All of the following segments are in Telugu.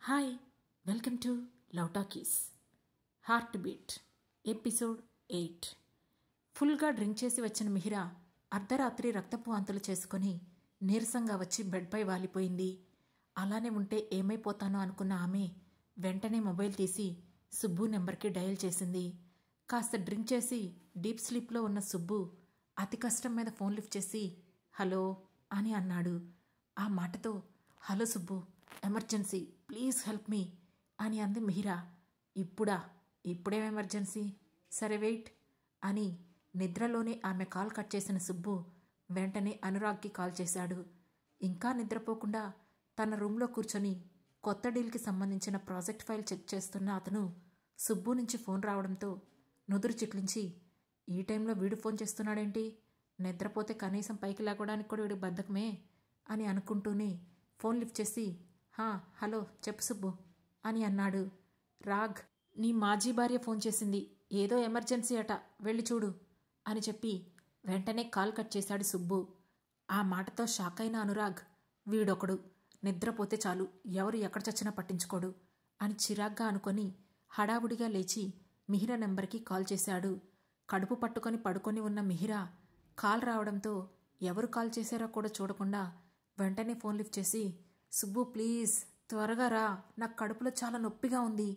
Hi, welcome to love talkies. Heart beat episode 8. ఫుల్గా డ్రింక్ చేసి వచ్చిన మిహిరా అర్ధరాత్రి రక్తపు వాంతులు చేసుకుని నీరసంగా వచ్చి బెడ్పై వాలిపోయింది. అలానే ఉంటే ఏమైపోతానో అనుకున్న ఆమె వెంటనే మొబైల్ తీసి సుబ్బు నెంబర్కి డయల్ చేసింది. కాస్త డ్రింక్ చేసి డీప్ స్లీప్లో ఉన్న సుబ్బు అతి కష్టం మీద ఫోన్ లిఫ్ట్ చేసి హలో అని అన్నాడు. ఆ మాటతో hello Subbu, emergency, please help me అని అంది మిహిరా. ఇప్పుడేం ఎమర్జెన్సీ, సరే వెయిట్ అని నిద్రలోనే ఆమె కాల్ కట్ చేసిన సుబ్బు వెంటనే అనురాగ్కి కాల్ చేశాడు. ఇంకా నిద్రపోకుండా తన రూమ్లో కూర్చొని కొత్త డీల్కి సంబంధించిన ప్రాజెక్ట్ ఫైల్ చెక్ చేస్తున్న అతను సుబ్బు నుంచి ఫోన్ రావడంతో నుదురు చిట్లించి ఈ టైంలో వీడు ఫోన్ చేస్తున్నాడేంటి, నిద్రపోతే కనీసం పైకి లేకడానికి కూడా వీడి బద్ధకమే అని అనుకుంటూనే ఫోన్ లిఫ్ట్ చేసి హలో చెప్పు సుబ్బు అని అన్నాడు. రాగ్, నీ మాజీ భార్య ఫోన్ చేసింది, ఏదో ఎమర్జెన్సీ అట, వెళ్ళి చూడు అని చెప్పి వెంటనే కాల్ కట్ చేశాడు సుబ్బు. ఆ మాటతో షాక్ అయిన అనురాగ్, వీడొకడు నిద్రపోతే చాలు ఎవరు ఎక్కడ చచ్చినా పట్టించుకోడు అని చిరాగ్గా అనుకొని హడావుడిగా లేచి మిహిరా నెంబర్కి కాల్ చేశాడు. కడుపు పట్టుకొని పడుకొని ఉన్న మిహిరా కాల్ రావడంతో ఎవరు కాల్ చేశారో కూడా చూడకుండా వెంటనే ఫోన్ లిఫ్ట్ చేసి సుబ్బు ప్లీజ్ త్వరగా రా, నాకు కడుపులో చాలా నొప్పిగా ఉంది,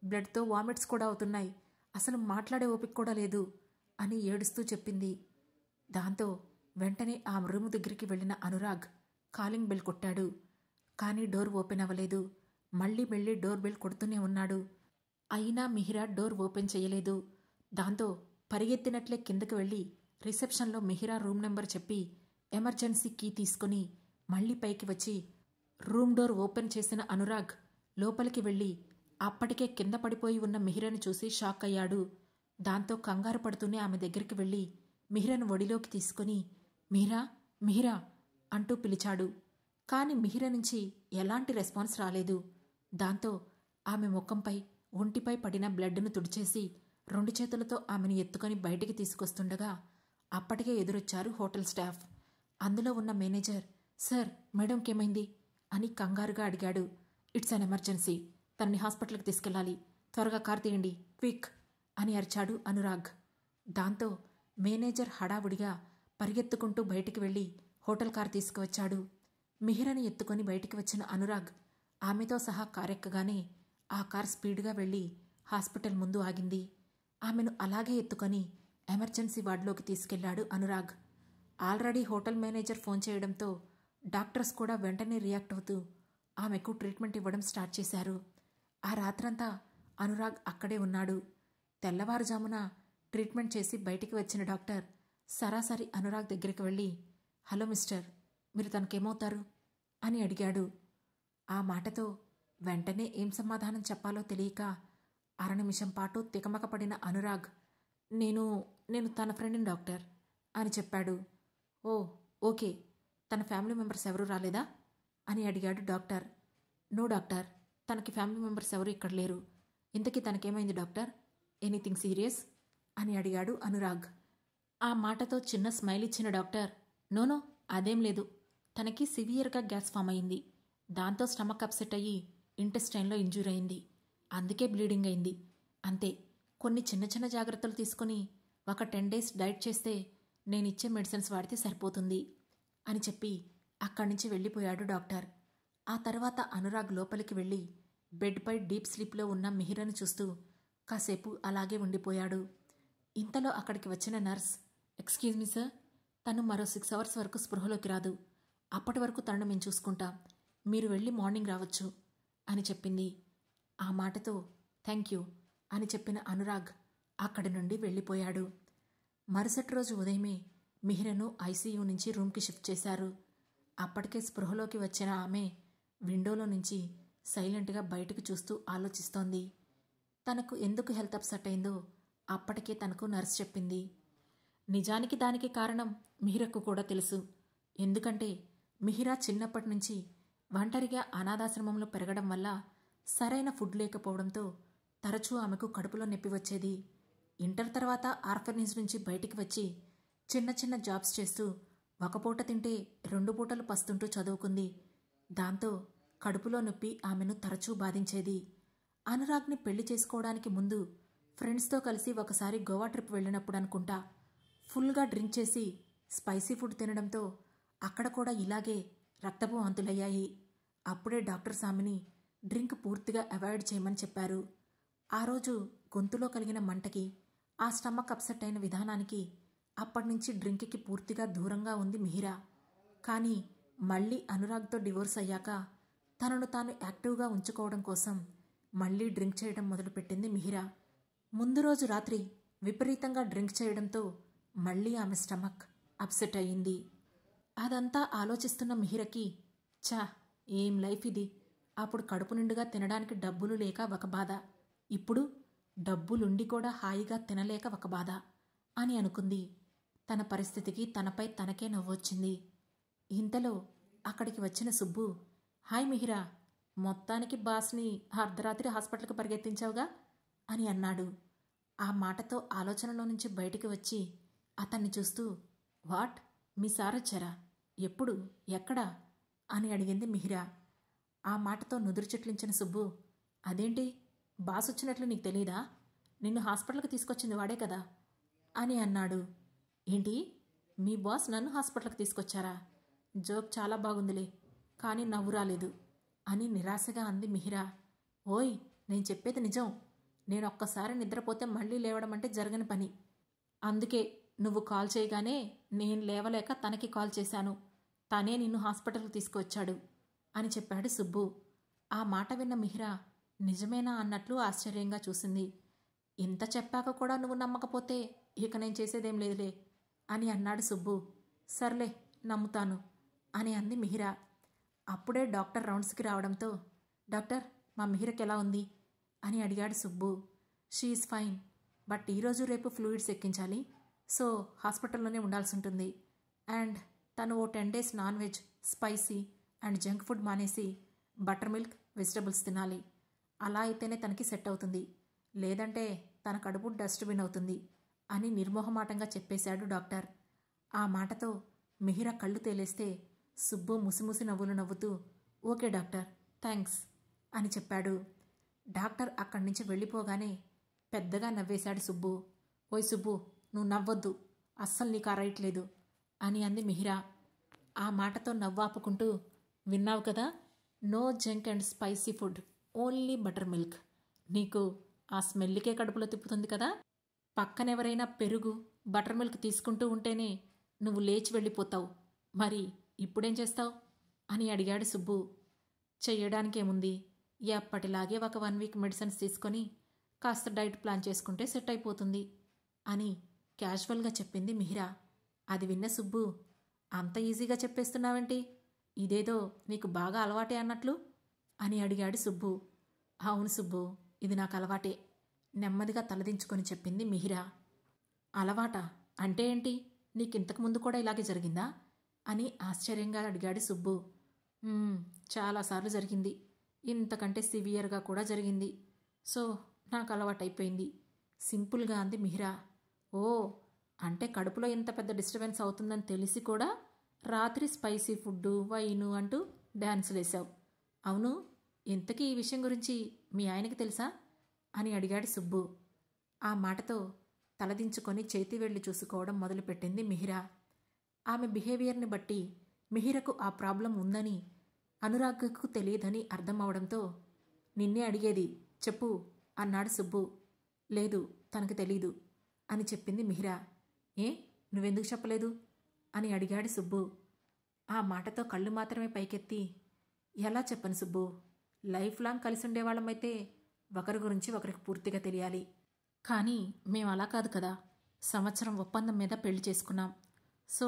బ్లడ్తో వామిట్స్ కూడా అవుతున్నాయి, అసలు మాట్లాడే ఓపిక కూడా లేదు అని ఏడుస్తూ చెప్పింది. దాంతో వెంటనే ఆ రూము దగ్గరికి వెళ్ళిన అనురాగ్ కాలింగ్ బెల్ కొట్టాడు. కానీ డోర్ ఓపెన్ అవ్వలేదు. మళ్ళీ డోర్ బెల్ కొడుతూనే ఉన్నాడు. అయినా మిహిరా డోర్ ఓపెన్ చేయలేదు. దాంతో పరిగెత్తినట్లే కిందకి వెళ్ళి రిసెప్షన్లో మిహిరా రూమ్ నెంబర్ చెప్పి ఎమర్జెన్సీ కీ తీసుకుని మళ్ళీ పైకి వచ్చి రూమ్ డోర్ ఓపెన్ చేసిన అనురాగ్ లోపలికి వెళ్ళి అప్పటికే కింద పడిపోయి ఉన్న మిహిరను చూసి షాక్ అయ్యాడు. దాంతో కంగారు పడుతూనే ఆమె దగ్గరికి వెళ్ళి మిహిరను ఒడిలోకి తీసుకుని మిహిరా అంటూ పిలిచాడు. కాని మిహిర నుంచి ఎలాంటి రెస్పాన్స్ రాలేదు. దాంతో ఆమె ముఖంపై ఒంటిపై పడిన బ్లడ్ను తుడిచేసి 2 చేతులతో ఆమెను ఎత్తుకొని బయటికి తీసుకొస్తుండగా అప్పటికే ఎదురొచ్చారు హోటల్ స్టాఫ్. అందులో ఉన్న మేనేజర్, సార్ మేడంకేమైంది అని కంగారుగా అడిగాడు. ఇట్స్ అన్ ఎమర్జెన్సీ, తనని హాస్పిటల్కి తీసుకెళ్లాలి, త్వరగా కారు తీయండి, క్విక్ అని అరిచాడు అనురాగ్. దాంతో మేనేజర్ హడావుడిగా పరిగెత్తుకుంటూ బయటికి వెళ్ళి హోటల్ కారు తీసుకువచ్చాడు. మిహిరని ఎత్తుకొని బయటికి వచ్చిన అనురాగ్ ఆమెతో సహా కారెక్కగానే ఆ కార్ స్పీడ్గా వెళ్ళి హాస్పిటల్ ముందు ఆగింది. ఆమెను అలాగే ఎత్తుకొని ఎమర్జెన్సీ వార్డులోకి తీసుకెళ్లాడు Anurag. Already hotel manager phone చేయడంతో డాక్టర్స్ కూడా వెంటనే రియాక్ట్ అవుతూ ఆమెకు ట్రీట్మెంట్ ఇవ్వడం స్టార్ట్ చేశారు. ఆ రాత్రంతా అనురాగ్ అక్కడే ఉన్నాడు. తెల్లవారుజామున ట్రీట్మెంట్ చేసి బయటికి వచ్చిన డాక్టర్ సరాసరి అనురాగ్ దగ్గరికి వెళ్ళి హలో మిస్టర్, మీరు తనకేమవుతారు అని అడిగాడు. ఆ మాటతో వెంటనే ఏం సమాధానం చెప్పాలో తెలియక అరనిమిషం పాటు తికమక పడిన అనురాగ్ నేను తన ఫ్రెండ్ని డాక్టర్ అని చెప్పాడు. ఓ ఓకే, తన ఫ్యామిలీ మెంబర్స్ ఎవరూ రాలేదా అని అడిగాడు డాక్టర్. నో డాక్టర్, తనకి ఫ్యామిలీ మెంబర్స్ ఎవరు ఇక్కడ లేరు. ఇంతకీ తనకేమైంది డాక్టర్, ఎనీథింగ్ సీరియస్ అని అడిగాడు అనురాగ్. ఆ మాటతో చిన్న స్మైల్ ఇచ్చిన డాక్టర్, నోనో అదేం లేదు, తనకి సివియర్గా గ్యాస్ ఫామ్ అయింది, దాంతో స్టమక్ అప్సెట్ అయ్యి ఇంటెస్టైన్లో ఇంజ్యూర్ అయింది, అందుకే బ్లీడింగ్ అయింది, అంతే. కొన్ని చిన్న జాగ్రత్తలు తీసుకుని ఒక 10 days డైట్ చేస్తే నేనిచ్చే మెడిసిన్స్ వాడితే సరిపోతుంది అని చెప్పి అక్కడి నుంచి వెళ్ళిపోయాడు డాక్టర్. ఆ తర్వాత అనురాగ్ లోపలికి వెళ్ళి బెడ్పై డీప్ స్లీప్లో ఉన్న మిహిరను చూస్తూ కాసేపు అలాగే ఉండిపోయాడు. ఇంతలో అక్కడికి వచ్చిన నర్స్, ఎక్స్క్యూజ్ మీ సార్, తను మరో 6 hours వరకు స్పృహలోకి రాదు, అప్పటి వరకు తనను మేము చూసుకుంటాం, మీరు వెళ్ళి మార్నింగ్ రావచ్చు అని చెప్పింది. ఆ మాటతో థ్యాంక్ యూ అని చెప్పిన అనురాగ్ అక్కడి నుండి వెళ్ళిపోయాడు. మరుసటి రోజు ఉదయమే మిహిరను ఐసీయూ నుంచి రూమ్కి షిఫ్ట్ చేశారు. అప్పటికే స్పృహలోకి వచ్చిన ఆమె విండోలో నుంచి సైలెంట్గా బయటకు చూస్తూ ఆలోచిస్తోంది. తనకు ఎందుకు హెల్త్ అప్సెట్ అయిందో అప్పటికే తనకు నర్స్ చెప్పింది. నిజానికి దానికి కారణం మిహిరకు కూడా తెలుసు. ఎందుకంటే మిహిరా చిన్నప్పటి నుంచి ఒంటరిగా అనాథాశ్రమంలో పెరగడం వల్ల సరైన ఫుడ్ లేకపోవడంతో తరచూ ఆమెకు కడుపులో నొప్పి వచ్చేది. ఇంటర్ తర్వాత ఆర్ఫనేజ్ నుంచి బయటికి వచ్చి చిన్న జాబ్స్ చేస్తూ 1 పూట తింటే 2 పూటలు పస్తుంటూ చదువుకుంది. దాంతో కడుపులో నొప్పి ఆమెను తరచూ బాధించేది. అనురాగ్ని పెళ్లి చేసుకోవడానికి ముందు ఫ్రెండ్స్తో కలిసి ఒకసారి గోవా ట్రిప్ వెళ్ళినప్పుడు అనుకుంటా ఫుల్గా డ్రింక్ చేసి స్పైసీ ఫుడ్ తినడంతో అక్కడ కూడా ఇలాగే రక్తపు వాంతులయ్యాయి. అప్పుడే డాక్టర్స్ ఆమెని డ్రింక్ పూర్తిగా అవాయిడ్ చేయమని చెప్పారు. ఆ రోజు గొంతులో కలిగిన మంటకి, ఆ స్టమక్ అప్సెట్ అయిన విధానానికి అప్పటినుంచి డ్రింక్కి పూర్తిగా దూరంగా ఉంది మిహిరా. కానీ మళ్ళీ అనురాగ్తో డివోర్స్ అయ్యాక తనను తాను యాక్టివ్గా ఉంచుకోవడం కోసం మళ్ళీ డ్రింక్ చేయడం మొదలుపెట్టింది మిహిరా. ముందు రోజు రాత్రి విపరీతంగా డ్రింక్ చేయడంతో మళ్ళీ ఆమె స్టమక్ అప్సెట్ అయ్యింది. అదంతా ఆలోచిస్తున్న మిహిరకి ఛా, ఏం లైఫ్ ఇది. అప్పుడు కడుపు నిండుగా తినడానికి డబ్బులు లేక ఒక బాధ, ఇప్పుడు డబ్బులుండి కూడా హాయిగా తినలేక ఒక బాధ అని అనుకుంది. తన పరిస్థితికి తనపై తనకే నవ్వొచ్చింది. ఇంతలో అక్కడికి వచ్చిన సుబ్బు, హాయ్ మిహిరా, మొత్తానికి బాస్ని అర్ధరాత్రి హాస్పిటల్కి పరిగెత్తించావుగా అని అన్నాడు. ఆ మాటతో ఆలోచనలో నుంచి బయటికి వచ్చి అతన్ని చూస్తూ, వాట్, మీ సార్ వచ్చారా? ఎప్పుడు, ఎక్కడా అని అడిగింది మిహిరా. ఆ మాటతో నుదురు చిట్లించిన సుబ్బు, అదేంటి, బాస్ వచ్చినట్లు నీకు తెలీదా? నిన్ను హాస్పిటల్కి తీసుకొచ్చింది వాడే కదా అని అన్నాడు. ఏంటి, మీ బాస్ నన్ను హాస్పిటల్కి తీసుకొచ్చారా? జోక్ చాలా బాగుందిలే, కానీ నవ్వు రాలేదు అని నిరాశగా అంది మిహిరా. ఓయ్, నేను చెప్పేది నిజం. నేను ఒక్కసారి నిద్రపోతే మళ్ళీ లేవడం అంటే జరగని పని. అందుకే నువ్వు కాల్ చేయగానే నేను లేవలేక తనకి కాల్ చేశాను. తనే నిన్ను హాస్పిటల్కి తీసుకువచ్చాడు అని చెప్పాడు సుబ్బు. ఆ మాట విన్న మిహిరా నిజమేనా అన్నట్లు ఆశ్చర్యంగా చూసింది. ఇంత చెప్పాక కూడా నువ్వు నమ్మకపోతే ఇక నేను చేసేదేం లేదులే అని అన్నాడు సుబ్బు. సర్లే, నమ్ముతాను అని అంది మిహిరా. అప్పుడే డాక్టర్ రౌండ్స్కి రావడంతో, డాక్టర్, మా మిహిరకి ఎలా ఉంది అని అడిగాడు Subbu. She is fine, but ఈరోజు రేపు ఫ్లూయిడ్స్ ఎక్కించాలి, సో హాస్పిటల్లోనే ఉండాల్సి ఉంటుంది. అండ్ తను ఓ 10 days non veg, spicy and junk food మానేసి బటర్ మిల్క్, వెజిటబుల్స్ తినాలి. అలా అయితేనే తనకి సెట్ అవుతుంది, లేదంటే తన కడుపు డస్ట్బిన్ అవుతుంది అని నిర్మోహమాటంగా చెప్పేశాడు డాక్టర్. ఆ మాటతో మిహిరా కళ్ళు తేలేస్తే సుబ్బు ముసిముసి నవ్వులు నవ్వుతూ, ఓకే డాక్టర్, థ్యాంక్స్ అని చెప్పాడు. డాక్టర్ అక్కడి నుంచి వెళ్ళిపోగానే పెద్దగా నవ్వేశాడు సుబ్బు. ఓయ్ సుబ్బు, నువ్వు నవ్వొద్దు, అస్సలు నీకు ఆ రైట్ లేదు అని అంది మిహిరా. ఆ మాటతో నవ్వాపుకుంటూ, విన్నావు కదా, no junk and spicy food, only buttermilk. నీకు ఆ స్మెల్కే కడుపులో తిప్పుతుంది కదా. పక్కనెవరైనా పెరుగు, బటర్ మిల్క్ తీసుకుంటూ ఉంటేనే నువ్వు లేచి వెళ్ళిపోతావు. మరి ఇప్పుడేం చేస్తావు అని అడిగాడు సుబ్బు. చెయ్యడానికేముంది, ఎప్పటిలాగే ఒక 1 week మెడిసిన్స్ తీసుకొని కాస్త డైట్ ప్లాన్ చేసుకుంటే సెట్ అయిపోతుంది అని క్యాజువల్గా చెప్పింది మిహిరా. అది విన్న సుబ్బు, అంత ఈజీగా చెప్పేస్తున్నావేంటి, ఇదేదో నీకు బాగా అలవాటే అన్నట్లు అని అడిగాడు సుబ్బు. అవును సుబ్బు, ఇది నాకు అలవాటే, నెమ్మదిగా తలదించుకొని చెప్పింది మిహిరా. అలవాట అంటే ఏంటి, నీకింతకు ముందు కూడా ఇలాగే జరిగిందా అని ఆశ్చర్యంగా అడిగాడు సుబ్బు. చాలాసార్లు జరిగింది, ఇంతకంటే సివియర్గా కూడా జరిగింది, సో నాకు అలవాటైపోయింది సింపుల్గా అంది మిహిరా. ఓ, అంటే కడుపులో ఇంత పెద్ద డిస్టర్బెన్స్ అవుతుందని తెలిసి కూడా రాత్రి స్పైసీ ఫుడ్డు, వైను అంటూ డ్యాన్సులేసావు. అవును, ఇంతకీ ఈ విషయం గురించి మీ ఆయనకి తెలుసా అని అడిగాడు సుబ్బు. ఆ మాటతో తలదించుకొని చేతి వేళ్లు చూసుకోవడం మొదలుపెట్టింది మిహిరా. ఆమె బిహేవియర్ని బట్టి మిహిరకు ఆ ప్రాబ్లం ఉందని, అనురాగ్కు తెలియదని అర్థం అవడంతో, నిన్నే అడిగేది, చెప్పు అన్నాడు సుబ్బు. లేదు, తనకు తెలీదు అని చెప్పింది మిహిరా. ఏ, నువ్వెందుకు చెప్పలేదు అని అడిగాడు సుబ్బు. ఆ మాటతో కళ్ళు మాత్రమే పైకెత్తి, ఎలా చెప్పను సుబ్బు, లైఫ్ లాంగ్ కలిసి ఉండేవాళ్ళమైతే ఒకరి గురించి ఒకరికి పూర్తిగా తెలియాలి. కానీ మేము అలా కాదు కదా, సంవత్సరం ఒప్పందం మీద పెళ్లి చేసుకున్నాం, సో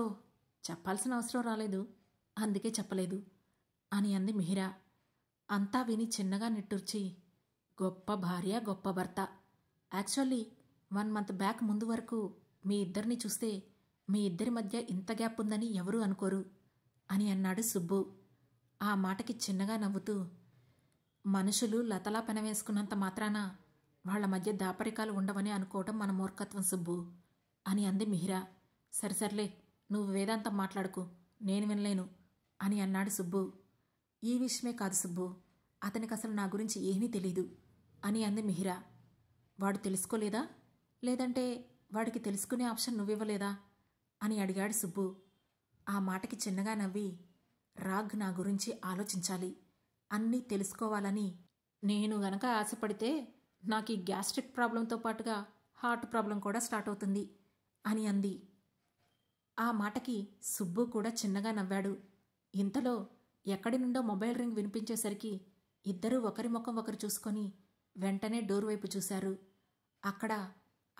చెప్పాల్సిన అవసరం రాలేదు, అందుకే చెప్పలేదు అని అంది మిహిరా. అంతా విని చిన్నగా నిట్టూర్చి, గొప్ప భార్య, గొప్ప భర్త. యాక్చువల్లీ 1 month బ్యాక్ ముందు వరకు మీ ఇద్దరిని చూస్తే మీ ఇద్దరి మధ్య ఇంత గ్యాప్ ఉందని ఎవరూ అనుకోరు అని అన్నాడు సుబ్బు. ఆ మాటకి చిన్నగా నవ్వుతూ, మనుషులు లతలా పెనవేసుకున్నంత మాత్రాన వాళ్ల మధ్య దాపరికాలు ఉండవని అనుకోవటం మన మూర్ఖత్వం సుబ్బు అని అంది మిహిరా. సరిసర్లే, నువ్వు వేదాంతం మాట్లాడుకు, నేను వినలేను అని అన్నాడు సుబ్బు. ఈ విషయమే కాదు సుబ్బు, అతనికి అసలు నా గురించి ఏమీ తెలీదు అని అంది మిహిరా. వాడు తెలుసుకోలేదా? లేదంటే వాడికి తెలుసుకునే ఆప్షన్ నువ్వివ్వలేదా అని అడిగాడు సుబ్బు. ఆ మాటకి చిన్నగా నవ్వి, రాగ్ నా గురించి ఆలోచించాలి, అన్నీ తెలుసుకోవాలని నేను గనక ఆశపడితే నాకు ఈ గ్యాస్ట్రిక్ ప్రాబ్లంతో పాటుగా హార్ట్ ప్రాబ్లం కూడా స్టార్ట్ అవుతుంది అని అంది. ఆ మాటకి సుబ్బు కూడా చిన్నగా నవ్వాడు. ఇంతలో ఎక్కడి నుండో మొబైల్ రింగ్ వినిపించేసరికి ఇద్దరూ ఒకరి ముఖం ఒకరు చూసుకొని వెంటనే డోర్ వైపు చూశారు. అక్కడ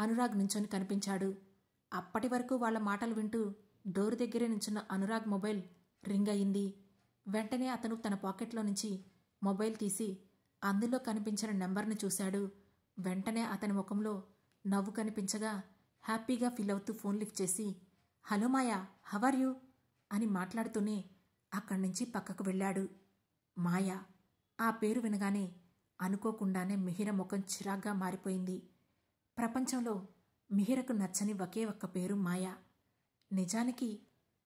అనురాగ్ నించొని కనిపించాడు. అప్పటి వరకు వాళ్ల మాటలు వింటూ డోర్ దగ్గరే నించున్న అనురాగ్ మొబైల్ రింగ్ అయింది. వెంటనే అతను తన పాకెట్లో నుంచి మొబైల్ తీసి అందులో కనిపించిన నెంబర్ని చూశాడు. వెంటనే అతని ముఖంలో నవ్వు కనిపించగా హ్యాపీగా ఫీల్ అవుతూ ఫోన్ లిఫ్ట్ చేసి, hello Maya, how are you అని మాట్లాడుతూనే అక్కడి నుంచి పక్కకు వెళ్ళాడు. మాయా ఆ పేరు వినగానే అనుకోకుండానే మిహిర ముఖం చిరాగ్గా మారిపోయింది. ప్రపంచంలో మిహిరకు నచ్చని ఒకే ఒక్క పేరు మాయా. నిజానికి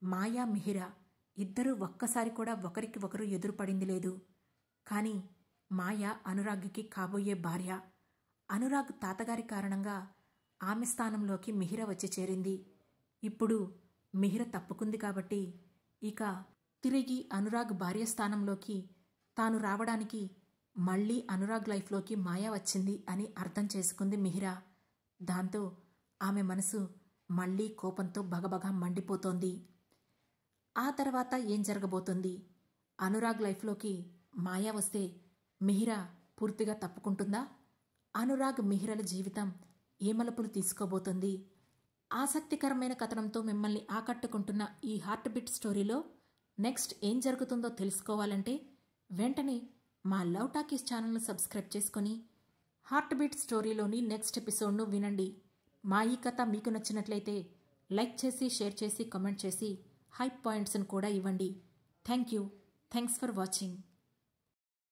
మాయా, మిహిర ఇద్దరూ ఒక్కసారి కూడా ఒకరికి ఒకరు ఎదురుపడింది లేదు. కానీ మాయా అనురాగ్కి కాబోయే భార్య. అనురాగ్ తాతగారి కారణంగా ఆమె స్థానంలోకి మిహిర వచ్చి చేరింది. ఇప్పుడు మిహిర తప్పుకుంది కాబట్టి ఇక తిరిగి అనురాగ్ భార్య స్థానంలోకి తాను రావడానికి మళ్లీ అనురాగ్ లైఫ్లోకి మాయా వచ్చింది అని అర్థం చేసుకుంది మిహిర. దాంతో ఆమె మనసు మళ్లీ కోపంతో బగబగా మండిపోతోంది. ఆ తర్వాత ఏం జరగబోతుంది? అనురాగ్ లైఫ్లోకి మాయా వస్తే మిహిర పూర్తిగా తప్పుకుంటుందా? అనురాగ్, మిహిరల జీవితం ఏ మలుపులు తీసుకోబోతుంది? ఆసక్తికరమైన కథనంతో మిమ్మల్ని ఆకట్టుకుంటున్న ఈ హార్ట్ బీట్ స్టోరీలో నెక్స్ట్ ఏం జరుగుతుందో తెలుసుకోవాలంటే వెంటనే మా లవ్ టాకీస్ ఛానల్ను సబ్స్క్రైబ్ చేసుకొని హార్ట్ బీట్ స్టోరీలోని నెక్స్ట్ ఎపిసోడ్ను వినండి. మా ఈ కథ మీకు నచ్చినట్లయితే లైక్ చేసి, షేర్ చేసి, కామెంట్ చేసి హై పాయింట్స్ను కూడా ఇవ్వండి. Thanks for watching.